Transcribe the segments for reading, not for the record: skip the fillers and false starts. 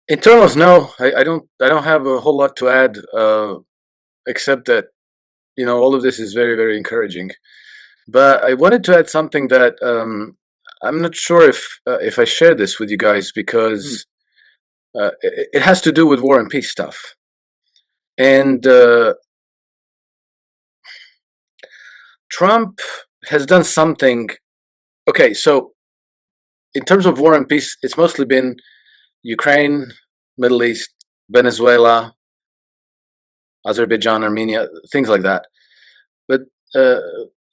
Internals, no, I don't have a whole lot to add, except that all of this is very, very encouraging. But I wanted to add something that I'm not sure if I share this with you guys Hmm. because it has to do with war and peace stuff. And Trump has done something. Okay, so in terms of war and peace, it's mostly been Ukraine, Middle East, Venezuela, Azerbaijan, Armenia, things like that. But uh,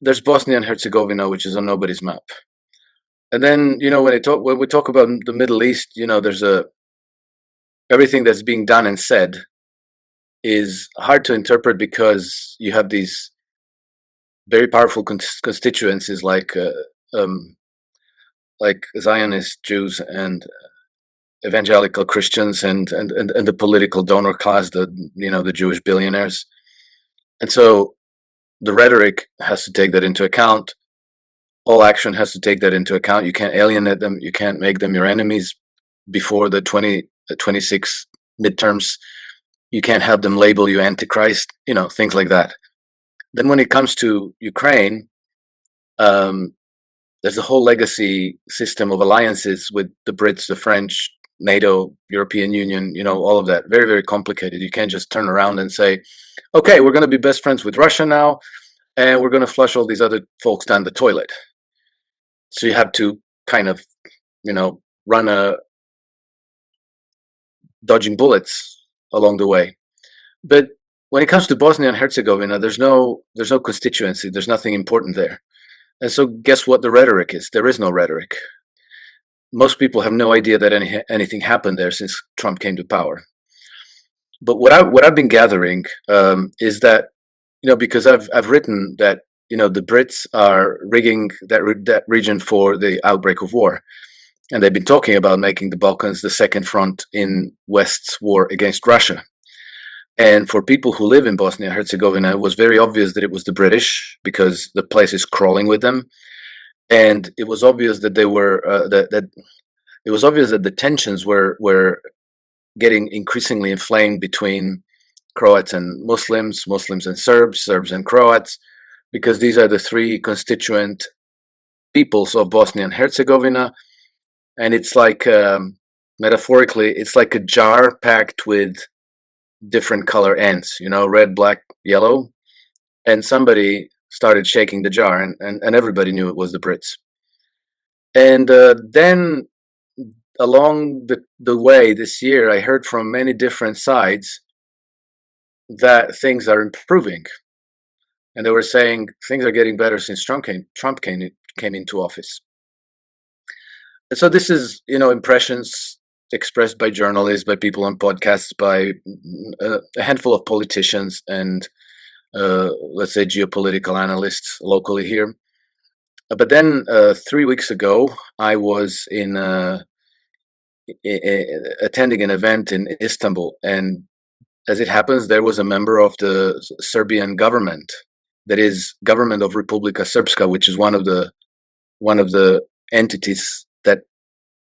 there's Bosnia and Herzegovina, which is on nobody's map. And then when we talk about the Middle East, there's a everything that's being done and said is hard to interpret because you have these very powerful constituencies um, like Zionist Jews and evangelical Christians and the political donor class, the Jewish billionaires. And so the rhetoric has to take that into account. All action has to take that into account. You can't alienate them. You can't make them your enemies before the 2026 midterms. You can't have them label you antichrist, things like that. Then when it comes to Ukraine, um, there's a whole legacy system of alliances with the Brits, the French, NATO, European Union, all of that. Very, very complicated. You can't just turn around and say, okay, we're going to be best friends with Russia now, and we're going to flush all these other folks down the toilet. So you have to kind of, run a dodging bullets along the way. But when it comes to Bosnia and Herzegovina, there's no constituency. There's nothing important there. And so, guess what the rhetoric is? There is no rhetoric. Most people have no idea that anything happened there since Trump came to power. But what I've been gathering is that because I've written that the Brits are rigging that region for the outbreak of war, and they've been talking about making the Balkans the second front in West's war against Russia. And for people who live in Bosnia and Herzegovina, it was very obvious that it was the British because the place is crawling with them, and it was obvious that they were that it was obvious that the tensions were getting increasingly inflamed between Croats and Muslims, Muslims and Serbs, Serbs and Croats, because these are the three constituent peoples of Bosnia and Herzegovina, and it's like metaphorically, it's like a jar packed with different color ends, red, black, yellow, and somebody started shaking the jar, and everybody knew it was the Brits. And then along the way this year, I heard from many different sides that things are improving, and they were saying things are getting better since Trump came into office. And so this is impressions expressed by journalists, by people on podcasts, by a handful of politicians and let's say geopolitical analysts locally here. But then 3 weeks ago, I was attending an event in Istanbul, and as it happens, there was a member of the Serbian government, that is, government of Republika Srpska, which is one of the entities that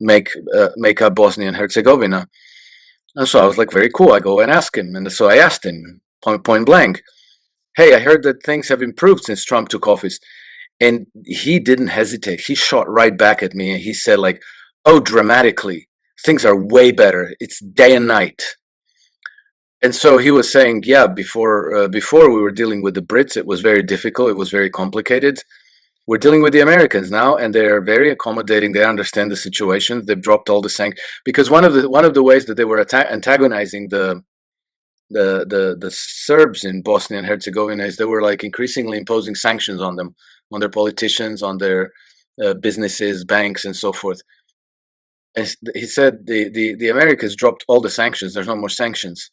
make up Bosnia and Herzegovina. And so I was like, very cool. I go and ask him, and so I asked him point blank, "Hey, I heard that things have improved since Trump took office." And he didn't hesitate. He shot right back at me and he said, like, "Oh, dramatically, things are way better. It's day and night." And so he was saying, yeah, before we were dealing with the Brits, it was very difficult. It was very complicated. We're dealing with the Americans now, and they're very accommodating. They understand the situation. They've dropped all the sanctions because one of the ways that they were antagonizing the Serbs in Bosnia and Herzegovina is they were like increasingly imposing sanctions on them, on their politicians, on their businesses, banks, and so forth. And he said the Americans dropped all the sanctions. There's no more sanctions.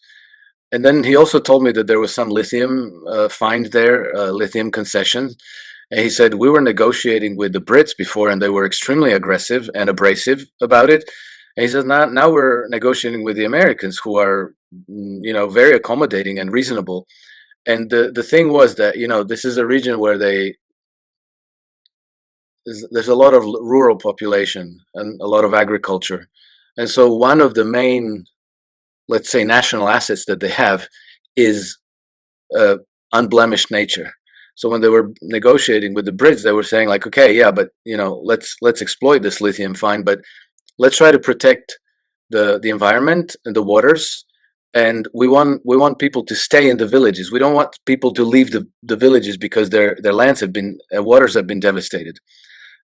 And then he also told me that there was some lithium find there, lithium concessions. And he said we were negotiating with the Brits before, and they were extremely aggressive and abrasive about it. And he says now we're negotiating with the Americans, who are very accommodating and reasonable. And the thing was that this is a region where there's a lot of rural population and a lot of agriculture, And so one of the main, let's say, national assets that they have is unblemished nature. So when they were negotiating with the Brits, they were saying like, okay, yeah, but let's exploit this lithium, fine, but let's try to protect the environment and the waters, and we want people to stay in the villages. We don't want people to leave the villages because their lands have been waters have been devastated.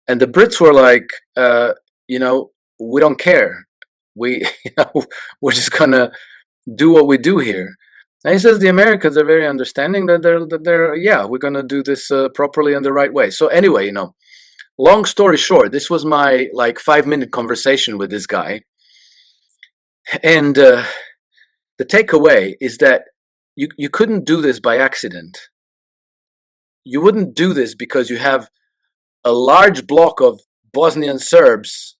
And the Brits were like, we don't care. We we're just gonna do what we do here. And he says the Americans are very understanding that they're yeah, we're gonna do this properly and the right way. So anyway, long story short, this was my like 5-minute conversation with this guy, and the takeaway is that you couldn't do this by accident. You wouldn't do this because you have a large block of Bosnian Serbs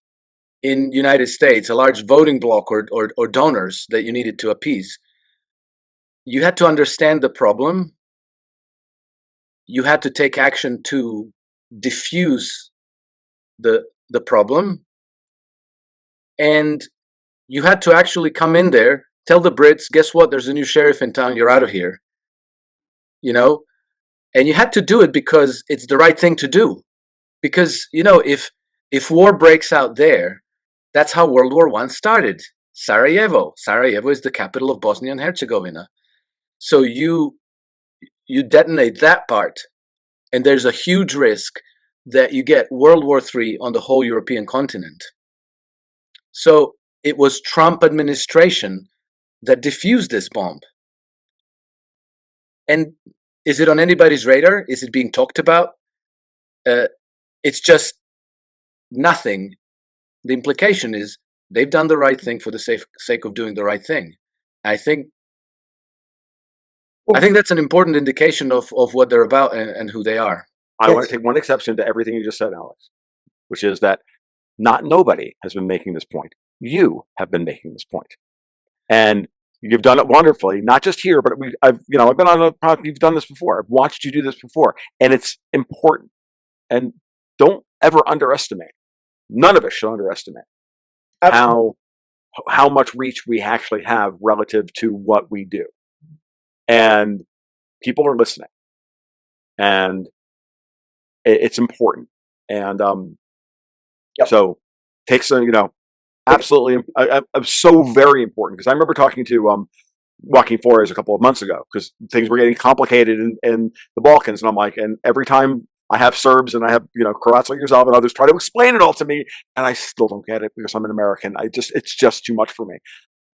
in United States, a large voting bloc or donors that you needed to appease. You had to understand the problem. You had to take action to diffuse the problem, and you had to actually come in there, tell the Brits, guess what? There's a new sheriff in town. You're out of here. And you had to do it because it's the right thing to do. Because if war breaks out there, that's how World War I started. Sarajevo is the capital of Bosnia and Herzegovina. So you detonate that part, and there's a huge risk that you get World War III on the whole European continent. So it was Trump administration that diffused this bomb. And is it on anybody's radar? Is it being talked about? It's just nothing. The implication is they've done the right thing for the sake of doing the right thing. I think that's an important indication of what they're about and who they are. I want to take one exception to everything you just said, Alex, which is that not nobody has been making this point. You have been making this point, and you've done it wonderfully. Not just here, but I've been on a podcast. You've done this before. I've watched you do this before, and it's important. And don't ever underestimate. None of us should underestimate how much reach we actually have relative to what we do. And people are listening, and it's important. And so takes absolutely so very important, because I remember talking to Joaquin Flores a couple of months ago, because things were getting complicated in the Balkans, and I'm like, and every time I have Serbs and I have Croats like yourself and others try to explain it all to me, and I still don't get it because I'm an American. It's just too much for me.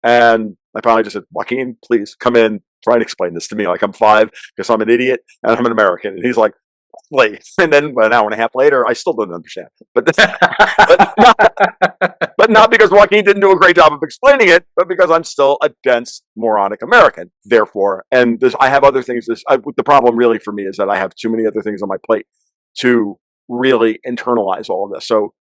And I finally just said, Joaquin, please come in, try and explain this to me. Like I'm 5 because I'm an idiot and I'm an American. And he's like, wait. And then an hour and a half later, I still don't understand. But not because Joaquin didn't do a great job of explaining it, but because I'm still a dense, moronic American. Therefore, and I have other things. The problem really for me is that I have too many other things on my plate to really internalize all of this. So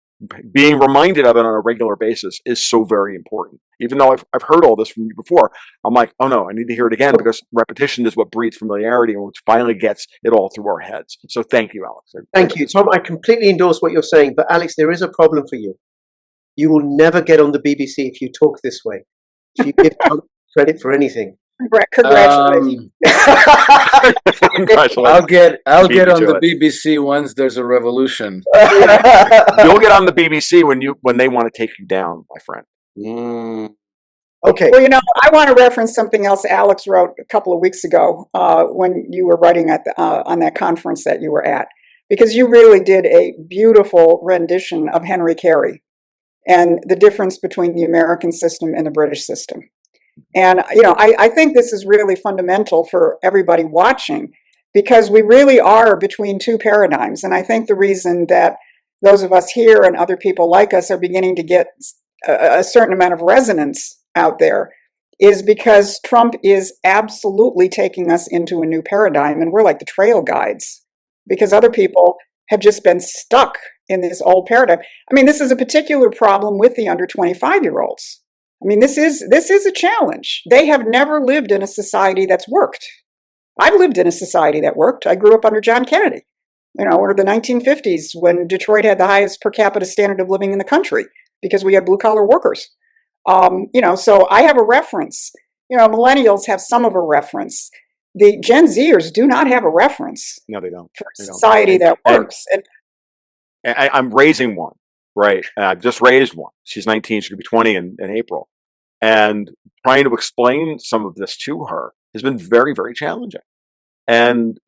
being reminded of it on a regular basis is so very important. Even though I've heard all this from you before, I'm like, oh no, I need to hear it again, because repetition is what breeds familiarity and which finally gets it all through our heads. So thank you, Alex. Thank you, Tom. I completely endorse what you're saying, but Alex, there is a problem for you. You will never get on the BBC if you talk this way. If you give Tom credit for anything. Congratulations. I'll get on the BBC once there's a revolution. You'll get on the BBC when they want to take you down, my friend. Okay. Well, I want to reference something else Alex wrote a couple of weeks ago when you were writing on that conference that you were at, because you really did a beautiful rendition of Henry Carey and the difference between the American system and the British system. And, I think this is really fundamental for everybody watching, because we really are between two paradigms. And I think the reason that those of us here and other people like us are beginning to get a certain amount of resonance out there is because Trump is absolutely taking us into a new paradigm. And we're like the trail guides, because other people have just been stuck in this old paradigm. I mean, this is a particular problem with the under 25-year-olds. I mean, this is a challenge. They have never lived in a society that's worked. I've lived in a society that worked. I grew up under John Kennedy, or the 1950s, when Detroit had the highest per capita standard of living in the country because we had blue collar workers. So I have a reference. Millennials have some of a reference. The Gen Zers do not have a reference No, they don't. for a They don't. society that works. And I'm raising one, right? And I've just raised one. She's 19. She's gonna be 20 in April. And trying to explain some of this to her has been very, very challenging. And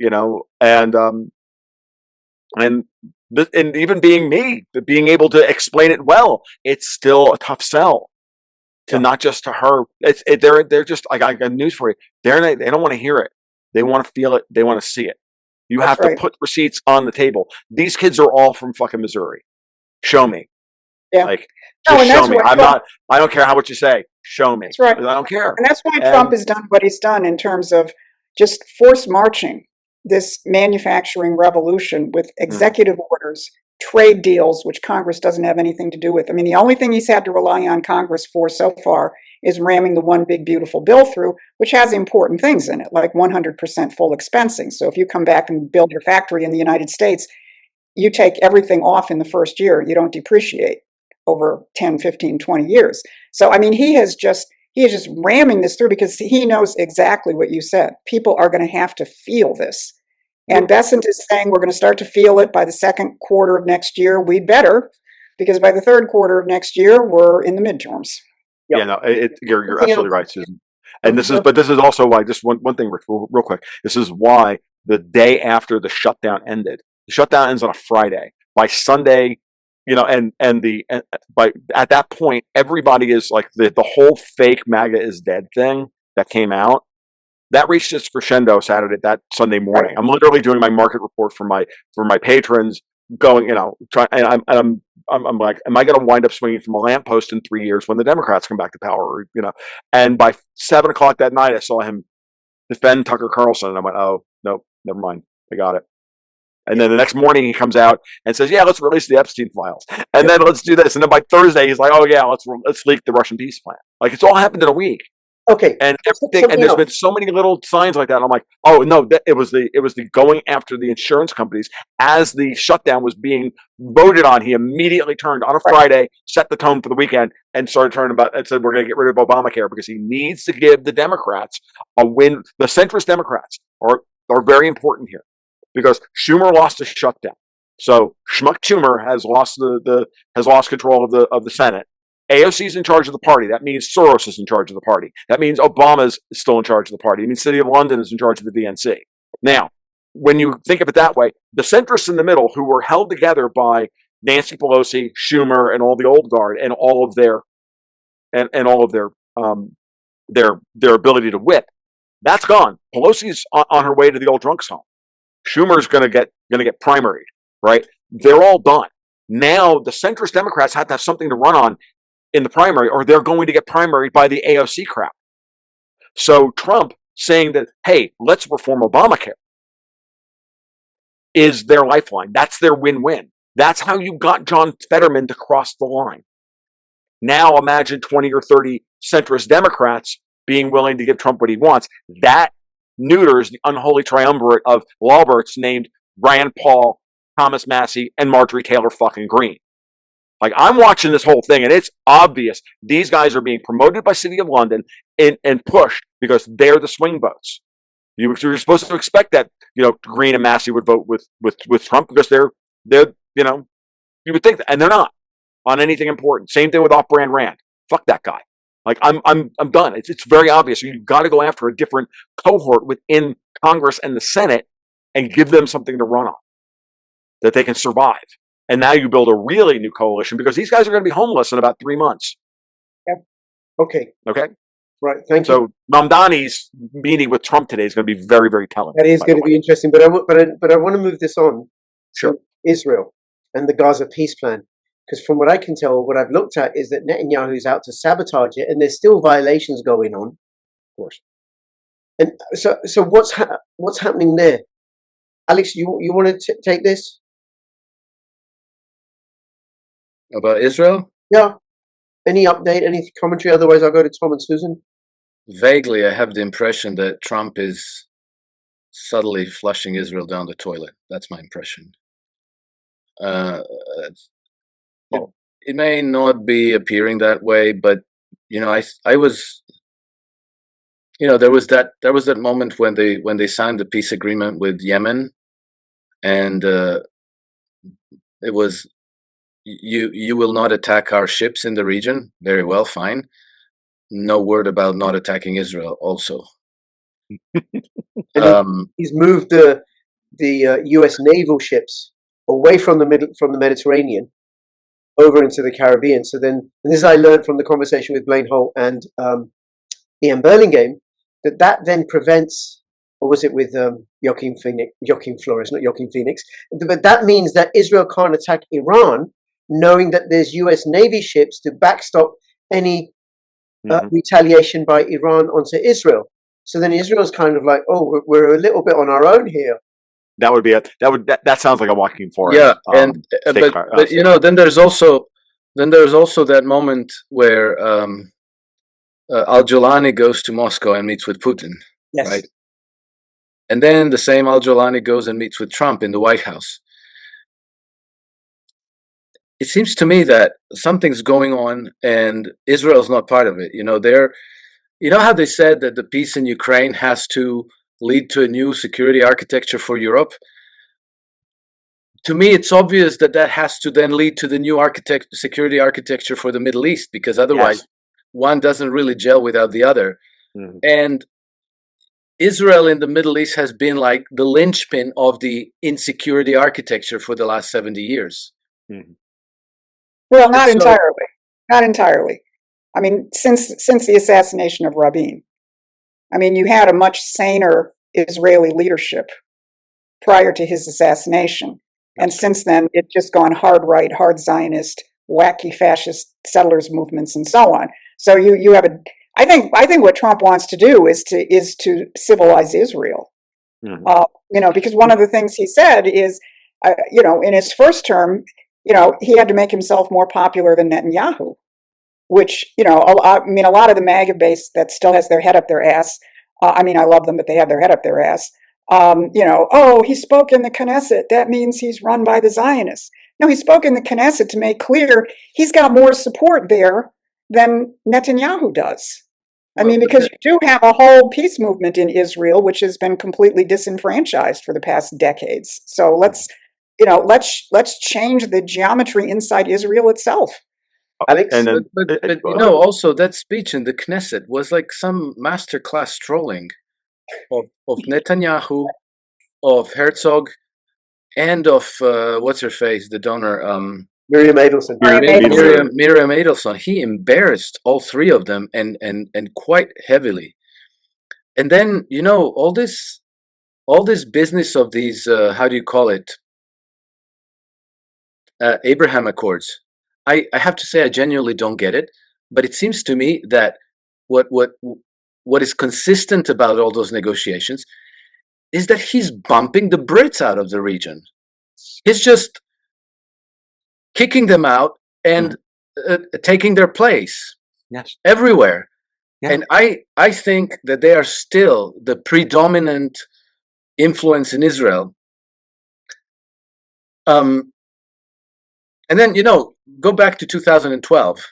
and even being me, being able to explain it well, it's still a tough sell to Yeah. not just to her. They're just like, I got news for you. They don't want to hear it. They want to feel it. They want to see it. You That's have right. to put receipts on the table. These kids are all from fucking Missouri. Show me. Yeah. Like, No, just and show that's me. why I'm Trump, not. I don't care how much you say. Show me. that's right. I don't care. And that's why Trump And has done what he's done in terms of just force marching this manufacturing revolution with executive orders, trade deals, which Congress doesn't have anything to do with. I mean, the only thing he's had to rely on Congress for so far is ramming the one big beautiful bill through, which has important things in it, like 100% full expensing. So if you come back and build your factory in the United States, you take everything off in the first year. You don't depreciate over 10, 15, 20 years. So, I mean, he is just ramming this through because he knows exactly what you said. People are going to have to feel this. And Bessent is saying we're going to start to feel it by the second quarter of next year. We better, because by the third quarter of next year, we're in the midterms. yeah, no, you're Something absolutely else. right, Susan. And this is also why, just one thing, Rick, real quick. This is why the day after the shutdown ended, the shutdown ends on a Friday. By Sunday, by at that point, everybody is like the whole fake MAGA is dead thing that came out. That reached its crescendo that Sunday morning. I'm literally doing my market report for my patrons, going, trying, and I'm like, am I going to wind up swinging from a lamppost in 3 years when the Democrats come back to power? And by 7 o'clock that night, I saw him defend Tucker Carlson, and I went, oh no, never mind, I got it. And then the next morning he comes out and says, yeah, let's release the Epstein files, and then let's do this. And then by Thursday he's like, oh yeah, let's leak the Russian peace plan. Like, it's all happened in a week. Okay. And everything, Something and there's else. been so many little signs like that. And I'm like, oh no, it was the going after the insurance companies as the shutdown was being voted on. He immediately turned on a Friday, set the tone for the weekend, and started turning about and said, we're going to get rid of Obamacare because he needs to give the Democrats a win. The centrist Democrats are very important here because Schumer lost the shutdown, so Schmuck Schumer has lost has lost control of the Senate. AOC is in charge of the party. That means Soros is in charge of the party. That means Obama's still in charge of the party. It means City of London is in charge of the DNC. Now, when you think of it that way, the centrists in the middle, who were held together by Nancy Pelosi, Schumer, and all the old guard, and all of their their ability to whip, that's gone. Pelosi's on her way to the old drunks home. Schumer's going to get primaried, right? They're all done. Now the centrist Democrats have to have something to run on in the primary, or they're going to get primaried by the AOC crowd. So Trump saying that, hey, let's reform Obamacare, is their lifeline. That's their win-win. That's how you got John Fetterman to cross the line. Now imagine 20 or 30 centrist Democrats being willing to give Trump what he wants. That neuters the unholy triumvirate of lawbirds named Rand Paul, Thomas Massie, and Marjorie Taylor fucking Greene. Like, I'm watching this whole thing, and it's obvious these guys are being promoted by City of London and pushed because they're the swing votes. You're supposed to expect that, Greene and Massey would vote with Trump because they're you would think that, and they're not on anything important. Same thing with off-brand Rand. Fuck that guy. Like, I'm done. It's very obvious. You've got to go after a different cohort within Congress and the Senate and give them something to run on that they can survive. And now you build a really new coalition because these guys are going to be homeless in about 3 months. Yep. Okay. Okay. Right. Thank you. So Mamdani's meeting with Trump today is going to be very, very telling. That is going to be interesting. But I want to move this on to Israel and the Gaza peace plan. Because from what I can tell, what I've looked at is that Netanyahu is out to sabotage it, and there's still violations going on. Of course. And so what's happening there? Alex, you want to take this? About Israel? Yeah. Any update, any commentary? Otherwise, I'll go to Tom and Susan. Vaguely, I have the impression that Trump is subtly flushing Israel down the toilet. That's my impression. It may not be appearing that way, but I was, there was that moment when they signed the peace agreement with Yemen, and it was, you will not attack our ships in the region. Very well, fine. No word about not attacking Israel. Also, And he's moved the U.S. naval ships away from the Mediterranean over into the Caribbean. So then, and this I learned from the conversation with Blaine Holt and Ian Burlingame, that then prevents, or was it with Joachim Flores, not Joachim Phoenix, but that means that Israel can't attack Iran, knowing that there's U.S. Navy ships to backstop any retaliation by Iran onto Israel. So then Israel's kind of like, oh, we're a little bit on our own here. That would be that sounds like a Joaquin Flores. Yeah, and but then there's also that moment where Al-Jolani goes to Moscow and meets with Putin, Yes. right? And then the same Al-Jolani goes and meets with Trump in the White House. It seems to me that something's going on, and Israel's not part of it. How they said that the peace in Ukraine has to lead to a new security architecture for Europe? To me, it's obvious that has to then lead to the new security architecture for the Middle East, because otherwise one doesn't really gel without the other. And Israel in the Middle East has been like the linchpin of the insecurity architecture for the last 70 years. Well, not entirely. Not entirely. I mean, since the assassination of Rabin, I mean, you had a much saner Israeli leadership prior to his assassination. And since then, it's just gone hard right, hard Zionist, wacky fascist settlers movements, and so on. So you have I think what Trump wants to do is to civilize Israel. Because one of the things he said is, in his first term, he had to make himself more popular than Netanyahu, which, a lot of the MAGA base that still has their head up their ass. I love them, but they have their head up their ass. He spoke in the Knesset. That means he's run by the Zionists. No, he spoke in the Knesset to make clear he's got more support there than Netanyahu does. Because you do have a whole peace movement in Israel, which has been completely disenfranchised for the past decades. So let's change the geometry inside Israel itself. Alex? But also that speech in the Knesset was like some masterclass trolling of Netanyahu, of Herzog, and of what's her face, the donor, Miriam Adelson. Miriam Adelson. He embarrassed all three of them, and quite heavily. And then all this business of these how do you call it, Abraham Accords. I have to say I genuinely don't get it, but it seems to me that what is consistent about all those negotiations is that he's bumping the Brits out of the region. He's just kicking them out and taking their place everywhere. Yeah. And I think that they are still the predominant influence in Israel. And then, go back to 2012.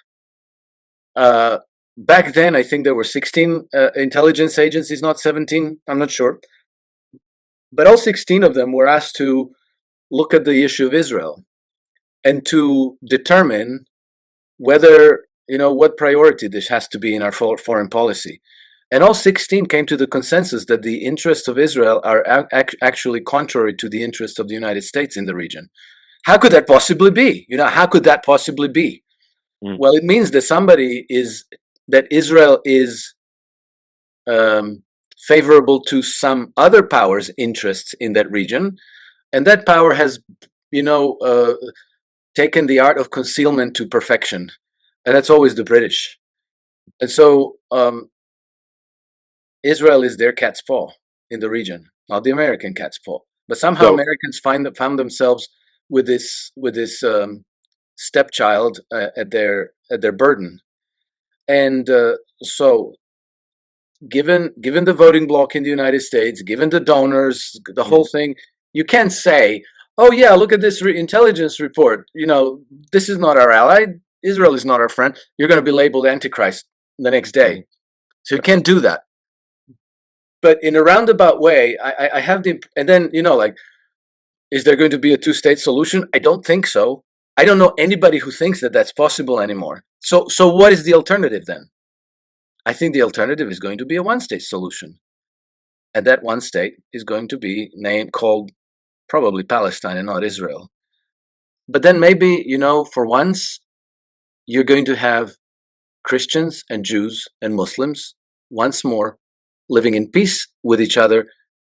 Back then, I think there were 16 intelligence agencies, not 17. I'm not sure. But all 16 of them were asked to look at the issue of Israel and to determine whether, what priority this has to be in our foreign policy. And all 16 came to the consensus that the interests of Israel are actually contrary to the interests of the United States in the region. How could that possibly be? How could that possibly be? Well, it means that Israel is favorable to some other power's interests in that region, and that power has, taken the art of concealment to perfection, and that's always the British. And so Israel is their cat's paw in the region, not the American cat's paw. But somehow Americans found themselves with this stepchild at their burden, and so given the voting bloc in the United States, given the donors, the whole thing, you can't say, "Oh yeah, look at this intelligence report. This is not our ally. Israel is not our friend. You're going to be labeled Antichrist." the next day. So you can't do that. But in a roundabout way, I have and then, like, is there going to be a two-state solution? I don't think so. I don't know anybody who thinks that that's possible anymore. So what is the alternative then? I think the alternative is going to be a one-state solution. And that one state is going to be called probably Palestine and not Israel. But then maybe, for once, you're going to have Christians and Jews and Muslims once more living in peace with each other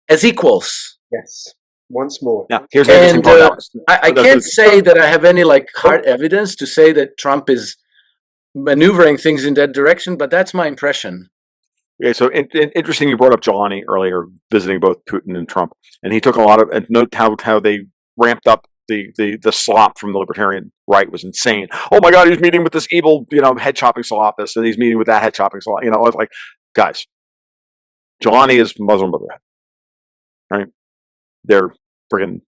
as equals. Yes, once more. Now, here's the interesting part, Alex. I can't say that I have any hard evidence to say that Trump is maneuvering things in that direction, but that's my impression. Okay, so interesting. You brought up Jelani earlier, visiting both Putin and Trump, and he took a lot of and note how they ramped up the slop from the libertarian right was insane. Oh my God, he's meeting with this evil, head chopping Salafist, and he's meeting with that head chopping Salafist. I was like, guys, Jelani is Muslim Brotherhood, right? They're friggin'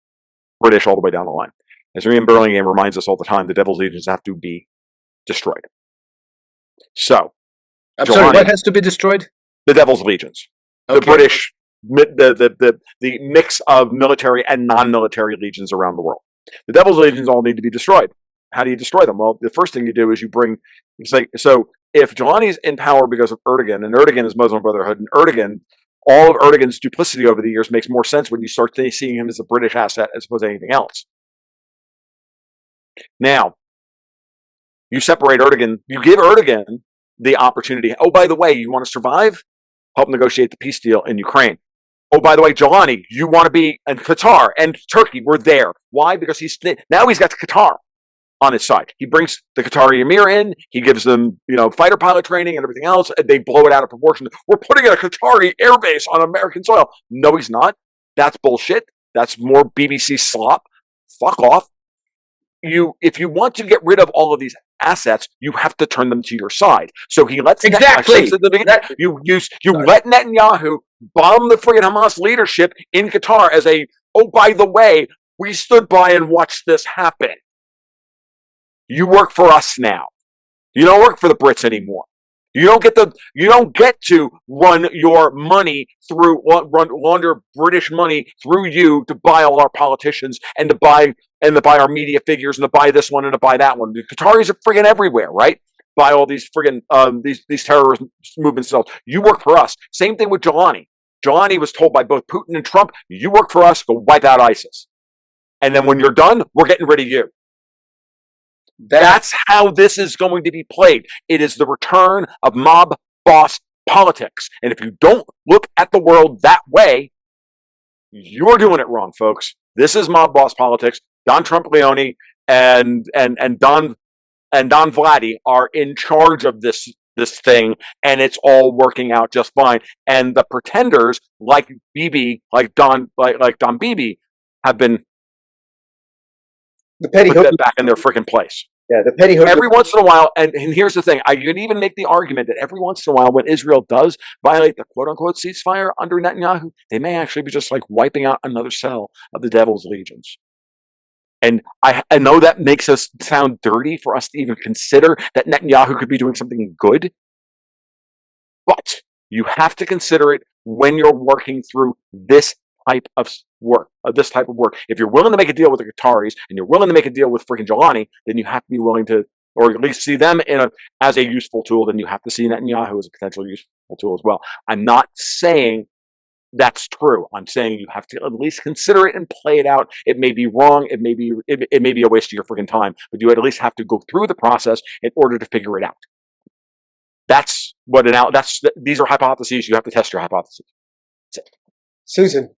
British all the way down the line. As Ian Burlingame reminds us all the time, the devil's legions have to be destroyed. So, I'm sorry, what has to be destroyed? The devil's legions. Okay. The British, the mix of military and non-military legions around the world. The devil's legions all need to be destroyed. How do you destroy them? Well, the first thing you do is so if Jelani's in power because of Erdogan, and Erdogan is Muslim Brotherhood, and all of Erdogan's duplicity over the years makes more sense when you start seeing him as a British asset as opposed to anything else. Now, you separate Erdogan, you give Erdogan the opportunity. Oh, by the way, you want to survive? Help negotiate the peace deal in Ukraine. Oh, by the way, Jelani, you want to be in Qatar and Turkey. We're there. Why? Because he's got Qatar on his side. He brings the Qatari emir in. He gives them, fighter pilot training and everything else. And they blow it out of proportion. We're putting a Qatari airbase on American soil. No, he's not. That's bullshit. That's more BBC slop. Fuck off. If you want to get rid of all of these assets, you have to turn them to your side. So he lets you let Netanyahu bomb the friggin' Hamas leadership in Qatar as by the way, we stood by and watched this happen. You work for us now. You don't work for the Brits anymore. You don't get to run your money launder British money through you to buy all our politicians and to buy our media figures and to buy this one and to buy that one. The Qataris are friggin' everywhere, right? Buy all these friggin' these terrorist movements. You work for us. Same thing with Jelani. Jelani was told by both Putin and Trump, you work for us, go wipe out ISIS. And then when you're done, we're getting rid of you. That's how this is going to be played. It is the return of mob boss politics. And if you don't look at the world that way, you're doing it wrong, folks. This is mob boss politics. Don Trump Leone and Don Vladdy are in charge of this thing, and it's all working out just fine. And the pretenders like Bibi, like Don Bibi, have been the petty put back in their freaking place. Yeah, the petty hook. Every once in a while, and here's the thing, I can even make the argument that every once in a while when Israel does violate the quote-unquote ceasefire under Netanyahu, they may actually be just wiping out another cell of the devil's legions. And I know that makes us sound dirty for us to even consider that Netanyahu could be doing something good, but you have to consider it when you're working through this type of work. If you're willing to make a deal with the Qataris and you're willing to make a deal with freaking Jelani, then you have to be willing to, or at least see them as a useful tool. Then you have to see Netanyahu as a potential useful tool as well. I'm not saying that's true. I'm saying you have to at least consider it and play it out. It may be wrong. It may be a waste of your freaking time, but you at least have to go through the process in order to figure it out. These are hypotheses. You have to test your hypotheses. That's it. Susan.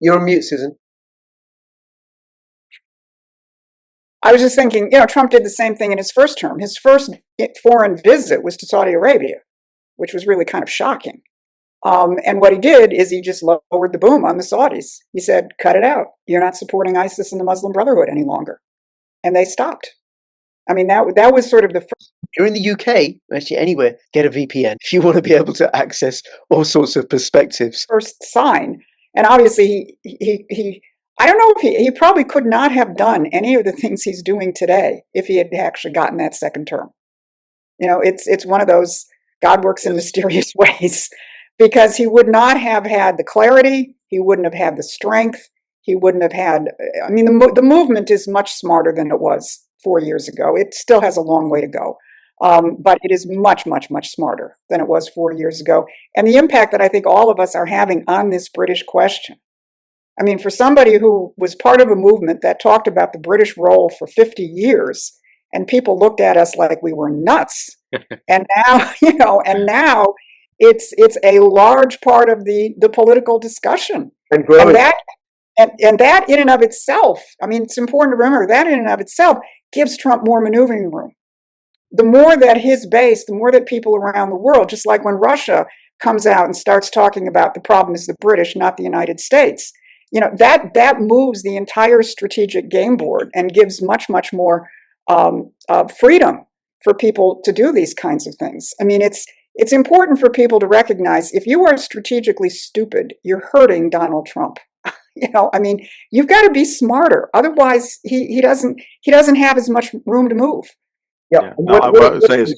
You're on mute, Susan. I was just thinking, Trump did the same thing in his first term. His first foreign visit was to Saudi Arabia, which was really kind of shocking. And what he did is he just lowered the boom on the Saudis. He said, cut it out. You're not supporting ISIS and the Muslim Brotherhood any longer. And they stopped. I mean, that was sort of the first. You're in the UK, actually anywhere, get a VPN if you want to be able to access all sorts of perspectives. First sign. And obviously, he I don't know if he probably could not have done any of the things he's doing today if he had actually gotten that second term. It's one of those God works in mysterious ways, because he would not have had the clarity, he wouldn't have had the strength, he wouldn't have had. I mean, the movement is much smarter than it was 4 years ago. It still has a long way to go, but it is much, much, much smarter than it was 4 years ago. And the impact that I think all of us are having on this British question. I mean, for somebody who was part of a movement that talked about the British role for 50 years, and people looked at us like we were nuts. And now, it's a large part of the political discussion. And growing. And that in and of itself, I mean, it's important to remember that in and of itself gives Trump more maneuvering room. The more that his base, the more that people around the world, just like when Russia comes out and starts talking about the problem is the British, not the United States, that moves the entire strategic game board and gives much, much more freedom for people to do these kinds of things. I mean, it's important for people to recognize if you are strategically stupid, you're hurting Donald Trump. I mean, you've got to be smarter. Otherwise, he doesn't have as much room to move. Yeah. No, what I would say is,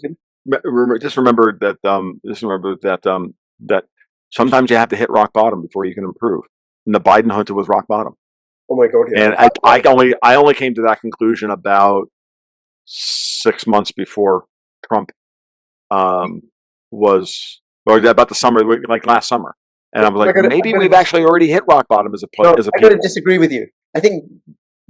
remember that sometimes you have to hit rock bottom before you can improve. And the Biden junta was rock bottom. Oh my God! Yeah. And I only came to that conclusion about 6 months before Trump was, or about the summer, like last summer. And I was like, maybe we've actually already hit rock bottom as a people. I got to disagree with you. I think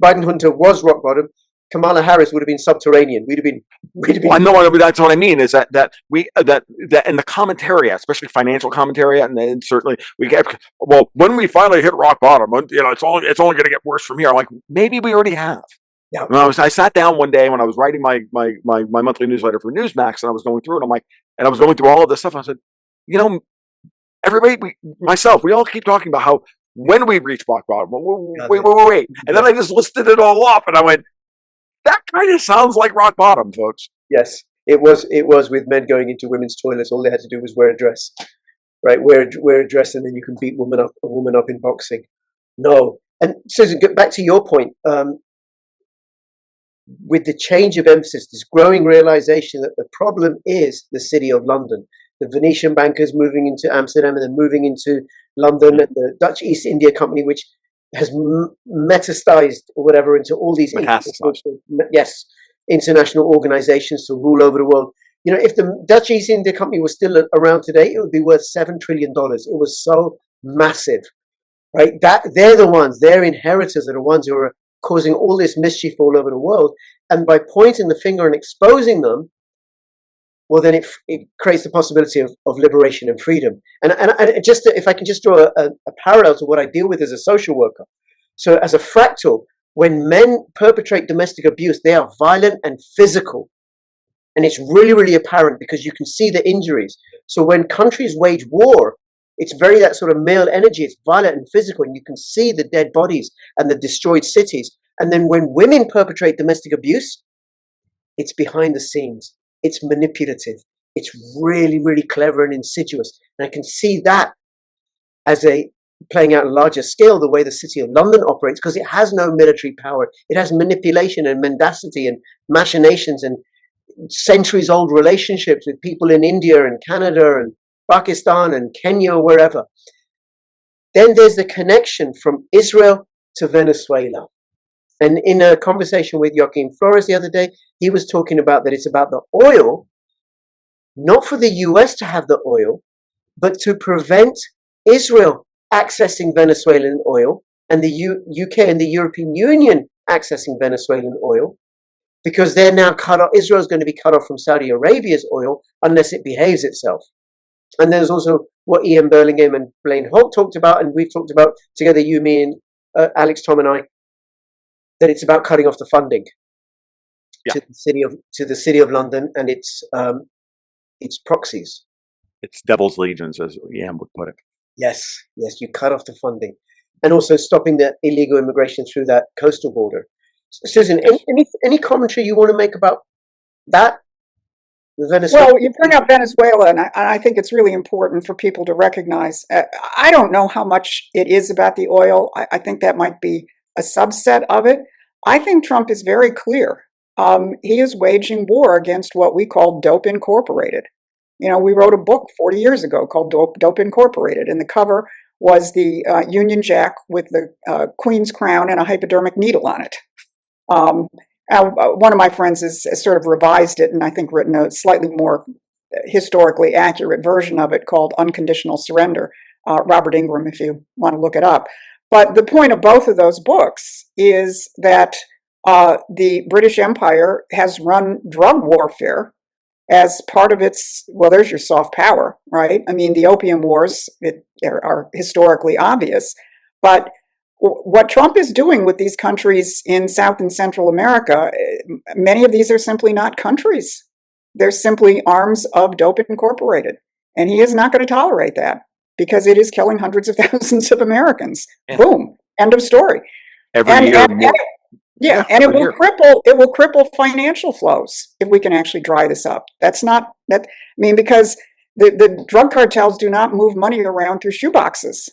Biden junta was rock bottom. Kamala Harris would have been subterranean. We'd have been. Well, I know that's what I mean. Is that in the commentary, especially financial commentary, and then certainly we get. Well, when we finally hit rock bottom, it's only going to get worse from here. I'm like, maybe we already have. Yeah. I sat down one day when I was writing my monthly newsletter for Newsmax, and I was going through it. And I was going through all of this stuff. I said, everybody, we all keep talking about how when we reach rock bottom. Wait, and then I just listed it all off, and I went, that kind of sounds like rock bottom, folks. Yes, it was with men going into women's toilets. All they had to do was wear a dress, right? Wear a dress, and then you can beat a woman up in boxing. No, and Susan, get back to your point. With the change of emphasis, this growing realization that the problem is the city of London. The Venetian bankers moving into Amsterdam and then moving into London, and the Dutch East India Company, which has metastasized or whatever into all these international organizations to rule over the world. If the Dutch East India Company was still around today, it would be worth $7 trillion. It was so massive, right? They're the ones, their inheritors are the ones who are causing all this mischief all over the world. And by pointing the finger and exposing them, well, then it creates the possibility of liberation and freedom. And just if I can just draw a parallel to what I deal with as a social worker. So as a fractal, when men perpetrate domestic abuse, they are violent and physical. And it's really, really apparent because you can see the injuries. So when countries wage war, it's very that sort of male energy. It's violent and physical, and you can see the dead bodies and the destroyed cities. And then when women perpetrate domestic abuse, it's behind the scenes. It's manipulative. It's really, really clever and insidious. And I can see that as playing out on a larger scale, the way the City of London operates, because it has no military power. It has manipulation and mendacity and machinations and centuries-old relationships with people in India and Canada and Pakistan and Kenya or wherever. Then there's the connection from Israel to Venezuela. And in a conversation with Joaquin Flores the other day, he was talking about that it's about the oil, not for the US to have the oil, but to prevent Israel accessing Venezuelan oil and the UK and the European Union accessing Venezuelan oil, because they're now cut off. Israel's going to be cut off from Saudi Arabia's oil unless it behaves itself. And there's also what Ian Burlingham and Blaine Holt talked about, and we've talked about together, you, me, and Alex, Tom, and I, that it's about cutting off the funding to the city of London and its proxies. It's devil's legions, as Ian would put it. Yes, you cut off the funding, and also stopping the illegal immigration through that coastal border. Susan, any commentary you want to make about that? Venezuela? Well, you bring up Venezuela, and I think it's really important for people to recognize. I don't know how much it is about the oil. I think that might be a subset of it. I think Trump is very clear he is waging war against what we call Dope Incorporated. You know, we wrote a book 40 years ago called Dope Incorporated, and the cover was the Union Jack with the Queen's crown and a hypodermic needle on it. One of my friends has sort of revised it and I think written a slightly more historically accurate version of it called Unconditional Surrender. Robert Ingram, if you want to look it up. But the point of both of those books is that the British Empire has run drug warfare as part of its, well, there's your soft power, right? I mean, the Opium Wars are historically obvious, but what Trump is doing with these countries in South and Central America, many of these are simply not countries. They're simply arms of Dope Incorporated. And he is not going to tolerate that because it is killing hundreds of thousands of Americans. Yeah. Boom. End of story. Every year, more. Yeah, and it will cripple financial flows if we can actually dry this up. That's not that. I mean, because the drug cartels do not move money around through shoeboxes.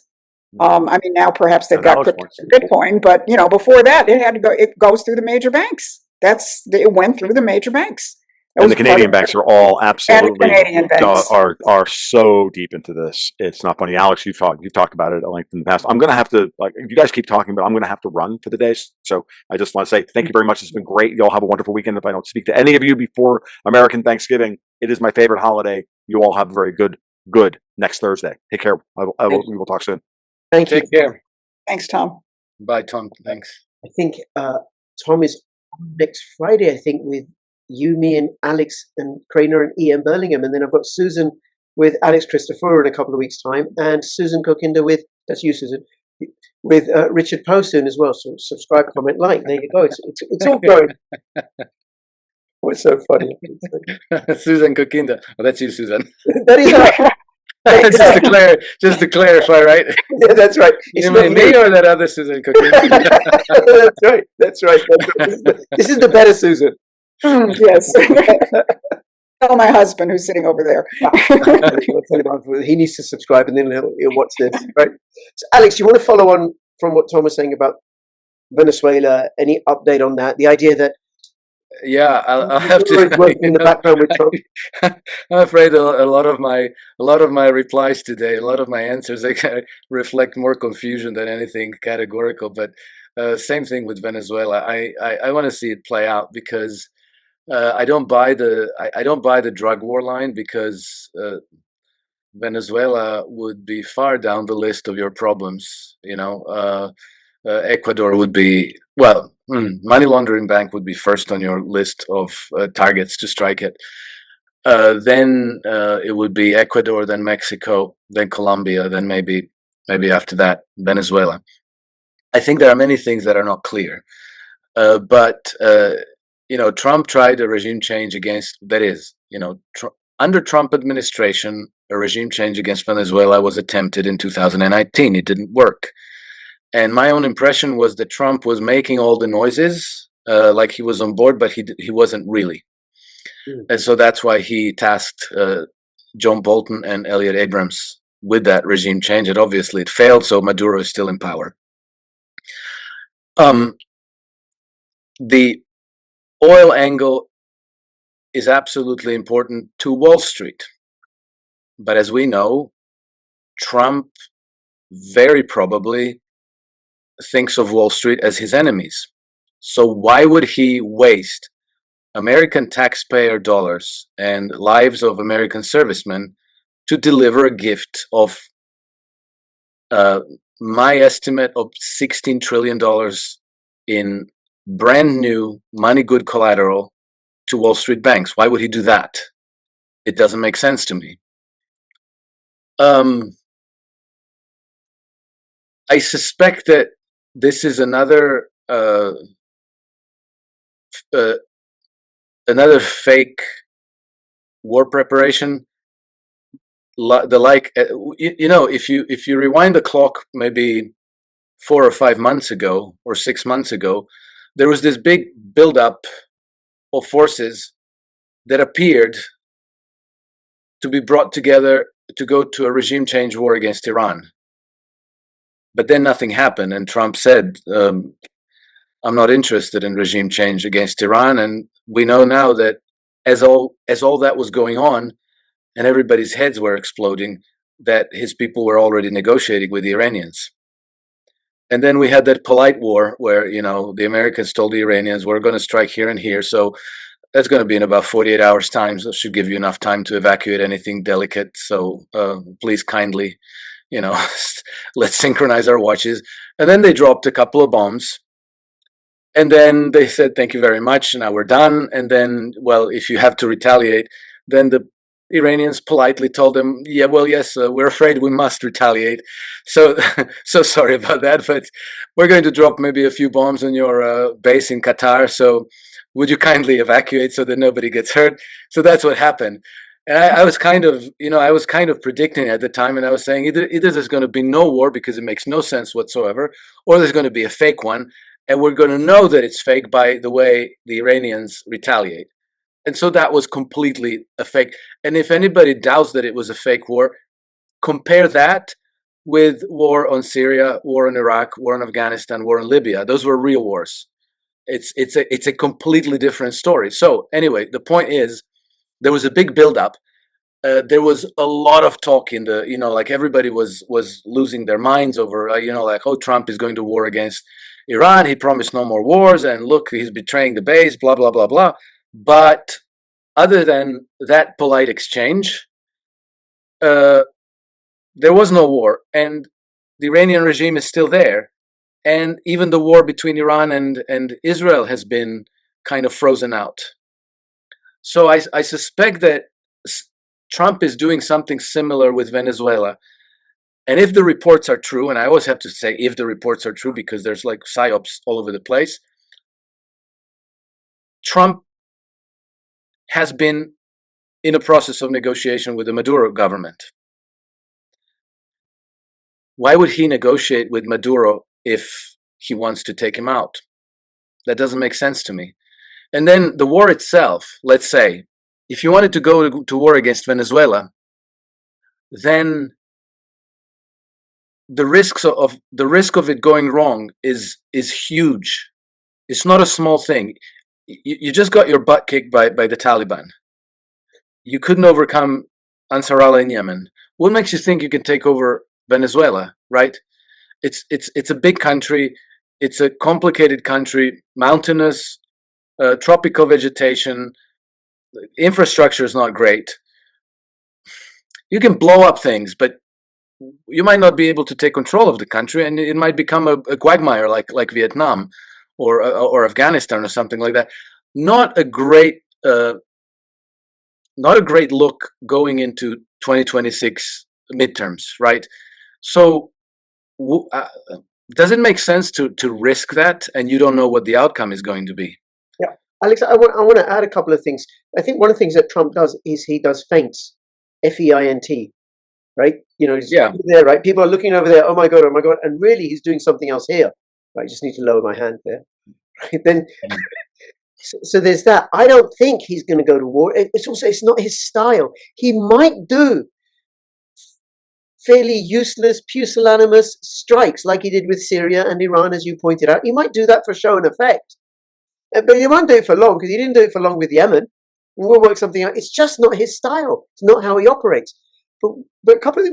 I mean, now perhaps they've got crypto and Bitcoin, but you know, before that, it had to go. It goes through the major banks. It went through the major banks. And the Canadian banks are all absolutely are so deep into this. It's not funny. Alex, you've talked about it at length in the past. I'm going to have to, like, you guys keep talking, but I'm going to have to run for the day. So I just want to say thank you very much. It's been great. Y'all have a wonderful weekend. If I don't speak to any of you before American Thanksgiving, it is my favorite holiday. You all have a very good next Thursday. Take care. We will talk soon. Thank you. Take care. Thanks, Tom. Bye, Tom. Thanks. I think Tom is on next Friday, I think, with you, me, and Alex and Krainer and Ian Burlingham. And then I've got Susan with Alex Christopher in a couple of weeks' time, and Susan Kokinda with, that's you, Susan, with Richard Poe soon as well. So subscribe, comment, like. There you go. It's all going. What's so funny? Susan Kokinda. Oh, that's you, Susan. That is right. just to clarify, right? Yeah, that's right. It's you mean me or that other Susan Kokinda? That's right. This is the better Susan. Yes. Tell my husband who's sitting over there. He needs to subscribe and then he'll watch this. Right. So, Alex, you want to follow on from what Tom was saying about Venezuela? Any update on that? The idea that I'll have to work in the background with Trump. I'm afraid a lot of my replies today, a lot of my answers, they reflect more confusion than anything categorical. But same thing with Venezuela. I want to see it play out because I don't buy the drug war line, because Venezuela would be far down the list of your problems. You know, Ecuador would be, well, money laundering bank would be first on your list of targets to strike at. Then it would be Ecuador, then Mexico, then Colombia, then maybe after that Venezuela. I think there are many things that are not clear, but you know, Trump tried a regime change against, that is, you know, under Trump administration, a regime change against Venezuela was attempted in 2019. It didn't work. And my own impression was that Trump was making all the noises, like he was on board, but he wasn't really. And so that's why he tasked John Bolton and Elliot Abrams with that regime change. And obviously it failed, so Maduro is still in power. The oil angle is absolutely important to Wall Street. But as we know, Trump very probably thinks of Wall Street as his enemies. So why would he waste American taxpayer dollars and lives of American servicemen to deliver a gift of my estimate of $16 trillion in brand new money good collateral to Wall Street banks? Why would he do that? It doesn't make sense to me. I suspect that this is another fake war preparation. You know, if you rewind the clock maybe 4 or 5 months ago or 6 months ago, there was this big buildup of forces that appeared to be brought together to go to a regime change war against Iran. But then nothing happened, and Trump said, I'm not interested in regime change against Iran, and we know now that as all that was going on and everybody's heads were exploding, that his people were already negotiating with the Iranians. And then we had that polite war where, the Americans told the Iranians, we're going to strike here and here. So that's going to be in about 48 hours time. So it should give you enough time to evacuate anything delicate. So please kindly, let's synchronize our watches. And then they dropped a couple of bombs. And then they said, thank you very much. Now we're done. And then, well, if you have to retaliate, then the Iranians politely told them, yeah, well, yes, we're afraid we must retaliate. So, so sorry about that, but we're going to drop maybe a few bombs on your base in Qatar. So would you kindly evacuate so that nobody gets hurt? So that's what happened. And I was kind of, I was kind of predicting at the time, and I was saying either there's going to be no war because it makes no sense whatsoever, or there's going to be a fake one, and we're going to know that it's fake by the way the Iranians retaliate. And so that was completely a fake. And if anybody doubts that it was a fake war, compare that with war on Syria, war on Iraq, war on Afghanistan, war on Libya. Those were real wars. It's a completely different story. So anyway, the point is, there was a big buildup. There was a lot of talk in the, like everybody was losing their minds over, like, oh, Trump is going to war against Iran. He promised no more wars, and look, he's betraying the base, blah, blah, blah, blah. But other than that polite exchange, there was no war, and the Iranian regime is still there. And even the war between Iran and Israel has been kind of frozen out. So I suspect that Trump is doing something similar with Venezuela. And if the reports are true, and I always have to say if the reports are true because there's like psyops all over the place, Trump has been in a process of negotiation with the Maduro government. Why would he negotiate with Maduro if he wants to take him out? That doesn't make sense to me. And then the war itself, let's say, if you wanted to go to war against Venezuela, then the risk of it going wrong is huge. It's not a small thing. You just got your butt kicked by the Taliban. You couldn't overcome Ansar Allah in Yemen. What makes you think you can take over Venezuela, right? It's a big country. It's a complicated country, mountainous, tropical vegetation. Infrastructure is not great. You can blow up things, but you might not be able to take control of the country, and it might become a quagmire like Vietnam or Afghanistan or something like that. Not a great look going into 2026 midterms, right? So does it make sense to risk that, and you don't know what the outcome is going to be? Yeah, Alex, I want to add a couple of things. I think one of the things that Trump does is he does feints, FEINT, right? He's there, right? People are looking over there. Oh my god, and really he's doing something else here. Right, I just need to lower my hand there. Right? Then, so there's that. I don't think he's going to go to war. It's not his style. He might do fairly useless, pusillanimous strikes like he did with Syria and Iran, as you pointed out. He might do that for show and effect. But he won't do it for long, because he didn't do it for long with Yemen. We'll work something out. It's just not his style. It's not how he operates. But a couple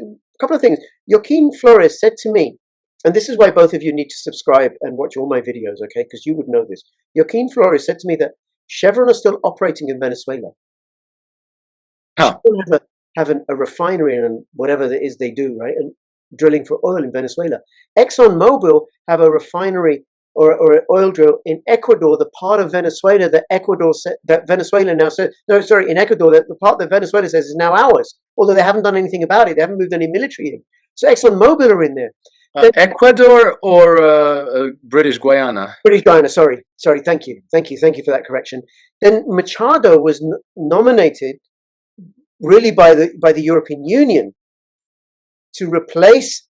of things. Joaquin Flores said to me, and this is why both of you need to subscribe and watch all my videos, okay? Because you would know this. Joaquin Flores said to me that Chevron are still operating in Venezuela. Huh. They still have a refinery and whatever it is they do, right? And drilling for oil in Venezuela. ExxonMobil have a refinery or an oil drill in Ecuador, the part of Venezuela that Venezuela now says, in Ecuador, that the part that Venezuela says is now ours, although they haven't done anything about it. They haven't moved any military in. So ExxonMobil are in there. Ecuador or British Guiana? British Guiana, sorry. Thank you for that correction. Then Machado was nominated really by the European Union to replace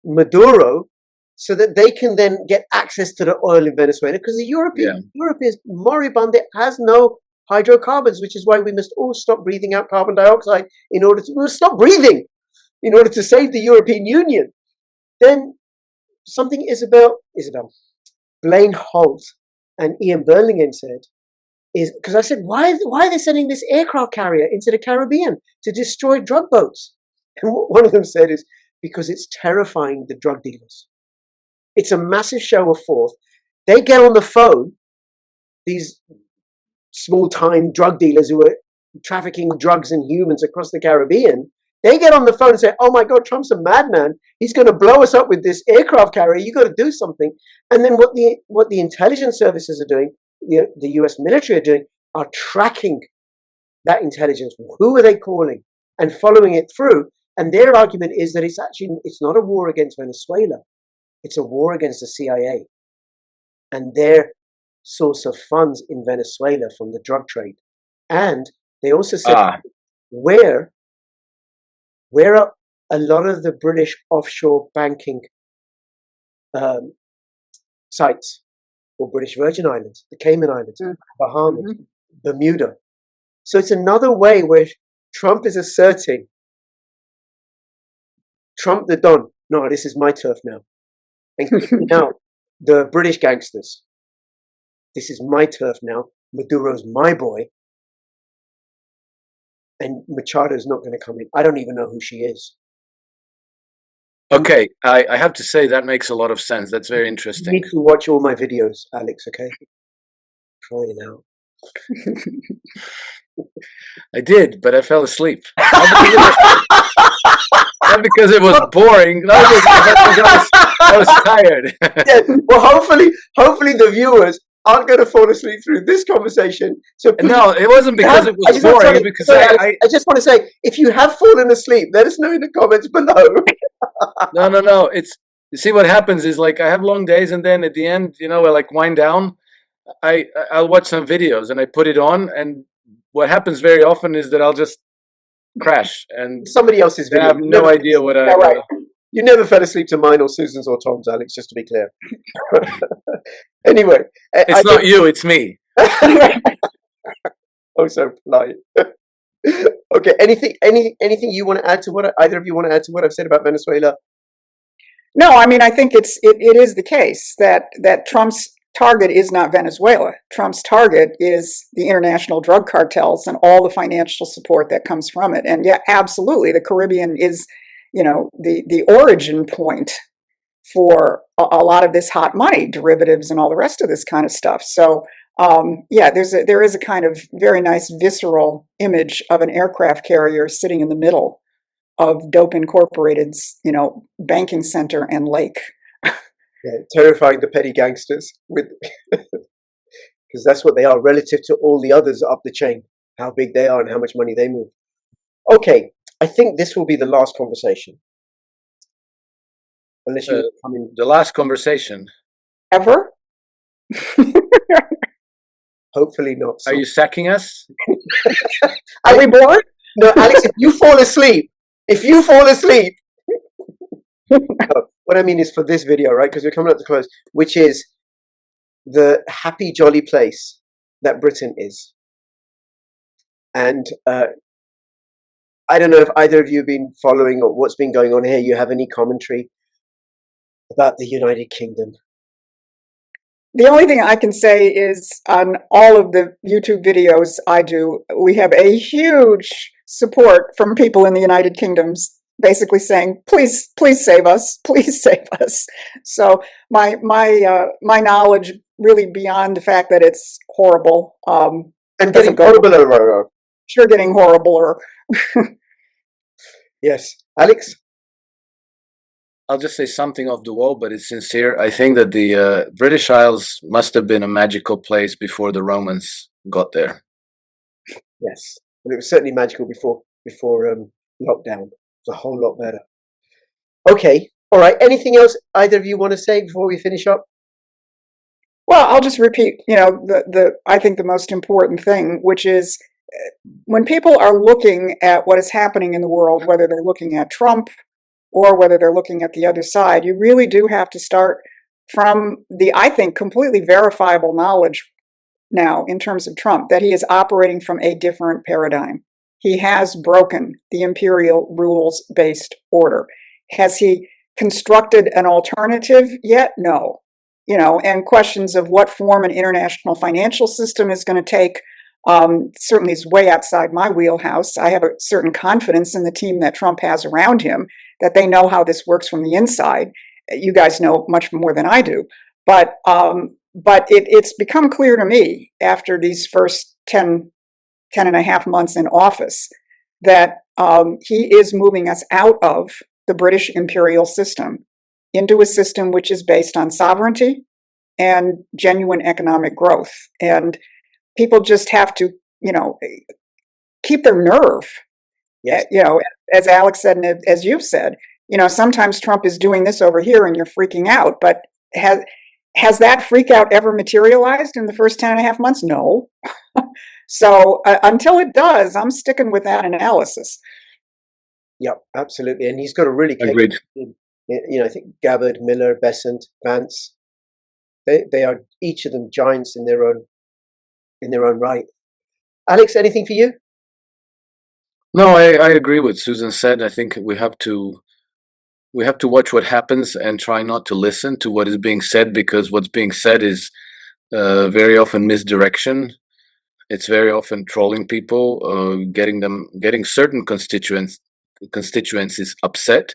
Maduro, so that they can then get access to the oil in Venezuela, because Europe is moribund. It has no hydrocarbons, which is why we must all stop breathing out carbon dioxide we'll stop breathing in order to save the European Union. Then something Isabel, Blaine Holt and Ian Burlingame said is because I said, why are they sending this aircraft carrier into the Caribbean to destroy drug boats? And what one of them said is because it's terrifying the drug dealers. It's a massive show of force. They get on the phone, these small-time drug dealers who are trafficking drugs and humans across the Caribbean. They get on the phone and say, oh my God, Trump's a madman. He's going to blow us up with this aircraft carrier. You got to do something. And then what the intelligence services are doing, the US military are doing, are tracking that intelligence. Who are they calling? And following it through. And their argument is that it's not a war against Venezuela. It's a war against the CIA and their source of funds in Venezuela from the drug trade. And they also said where are a lot of the British offshore banking sites, or British Virgin Islands, the Cayman Islands, Bahamas, Bermuda. So it's another way where Trump is asserting, Trump the Don, no, this is my turf now. And now the British gangsters, this is my turf now. Maduro's my boy. And Machado's not going to come in. I don't even know who she is. Okay, I have to say that makes a lot of sense. That's very You interesting. need to watch all my videos, Alex, okay? Trying out. I did, but I fell asleep. Not because it was boring. Not because I was tired. Yeah, well, hopefully the viewers aren't going to fall asleep through this conversation. So please, No, it wasn't because it was boring. Because I just want to say, if you have fallen asleep, let us know in the comments below. No. You see what happens is, like, I have long days, and then at the end, I like wind down. I'll watch some videos and I put it on, and what happens very often is that I'll just crash and Somebody else's I video. have no idea what I. Right. You never fell asleep to mine or Susan's or Tom's, Alex, just to be clear. Anyway. It's not you, it's me. Oh, so polite. Okay, anything you want to add to what either of you want to add to what I've said about Venezuela? No, I mean, I think it is the case that Trump's target is not Venezuela. Trump's target is the international drug cartels and all the financial support that comes from it. And yeah, absolutely, the Caribbean is, the origin point for a lot of this hot money, derivatives and all the rest of this kind of stuff. So yeah, there is a kind of very nice visceral image of an aircraft carrier sitting in the middle of Dope Incorporated's, banking center and lake. Yeah, terrifying the petty gangsters with because that's what they are relative to all the others up the chain, how big they are and how much money they move. Okay, I think this will be the last conversation. Unless you come in. The last conversation. Ever? Hopefully not. Are you sacking us? Are we bored? No, Alex, if you fall asleep, no, what I mean is for this video, right? Because we're coming up to close, which is the happy, jolly place that Britain is. And I don't know if either of you have been following or what's been going on here. You have any commentary about the United Kingdom? The only thing I can say is on all of the YouTube videos I do, we have a huge support from people in the United Kingdom basically saying, please save us, please save us. So my knowledge really beyond the fact that it's horrible. And getting horrible. Sure, getting horribler. Yes. Alex? I'll just say something off the wall, but it's sincere. I think that the British Isles must have been a magical place before the Romans got there. Yes. Well, it was certainly magical before lockdown. It was a whole lot better. Okay. All right. Anything else either of you want to say before we finish up? Well, I'll just repeat, I think the most important thing, which is when people are looking at what is happening in the world, whether they're looking at Trump or whether they're looking at the other side, you really do have to start from the, I think, completely verifiable knowledge now in terms of Trump, that he is operating from a different paradigm. He has broken the imperial rules-based order. Has he constructed an alternative yet? No. and questions of what form an international financial system is going to take. Certainly is way outside my wheelhouse. I have a certain confidence in the team that Trump has around him, that they know how this works from the inside. You guys know much more than I do. But it's become clear to me after these first 10 and a half months in office that he is moving us out of the British imperial system into a system which is based on sovereignty and genuine economic growth. And people just have to, keep their nerve. Yes. As Alex said, and as you've said, sometimes Trump is doing this over here and you're freaking out. But has that freak out ever materialized in the first 10 and a half months? No. So until it does, I'm sticking with that analysis. Yeah, absolutely. And he's got a really Agreed. I think Gabbard, Miller, Besant, Vance, they are each of them giants in their own right. Alex, anything for you? No, I agree with Susan said. I think we have to watch what happens and try not to listen to what is being said, because what's being said is very often misdirection. It's very often trolling people, getting certain constituencies upset.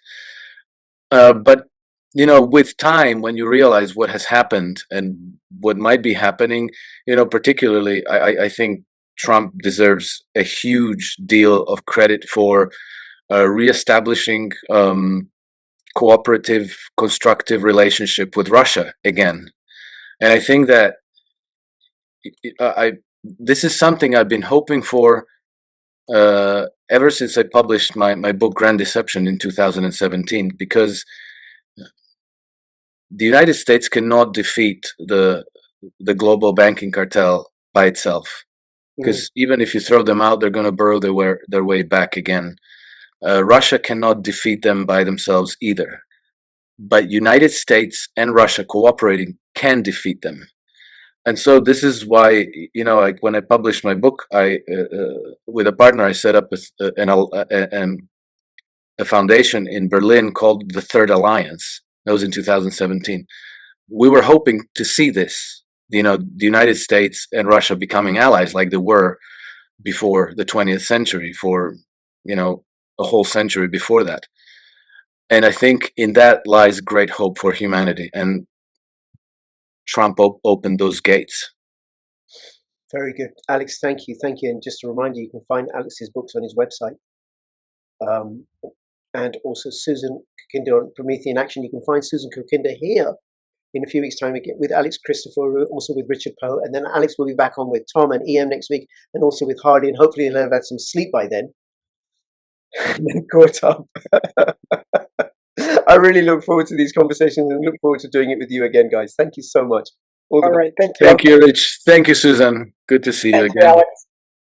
But with time, when you realize what has happened and what might be happening, particularly, I think Trump deserves a huge deal of credit for reestablishing cooperative, constructive relationship with Russia again. And I think that this is something I've been hoping for ever since I published my book Grand Deception in 2017, because the United States cannot defeat the global banking cartel by itself, because even if you throw them out, they're going to burrow their way back again. Russia cannot defeat them by themselves either, but United States and Russia cooperating can defeat them. And so this is why, like when I published my book, I with a partner, I set up a foundation in Berlin called the Third Alliance. That was in 2017. We were hoping to see this, the United States and Russia becoming allies like they were before the 20th century, for, a whole century before that. And I think in that lies great hope for humanity. And Trump opened those gates. Very good. Alex, thank you. Thank you. And just a reminder, you can find Alex's books on his website. And also Susan Kokinda on Promethean Action. You can find Susan Kokinda here in a few weeks' time again with Alex Christopher, also with Richard Poe. And then Alex will be back on with Tom and EM next week, and also with Hardy. And hopefully he'll have had some sleep by then. And then caught up. I really look forward to these conversations and look forward to doing it with you again, guys. Thank you so much. All right. Thank you. Thank you, Rich. Thank you, Susan. Good to see you again. Alex.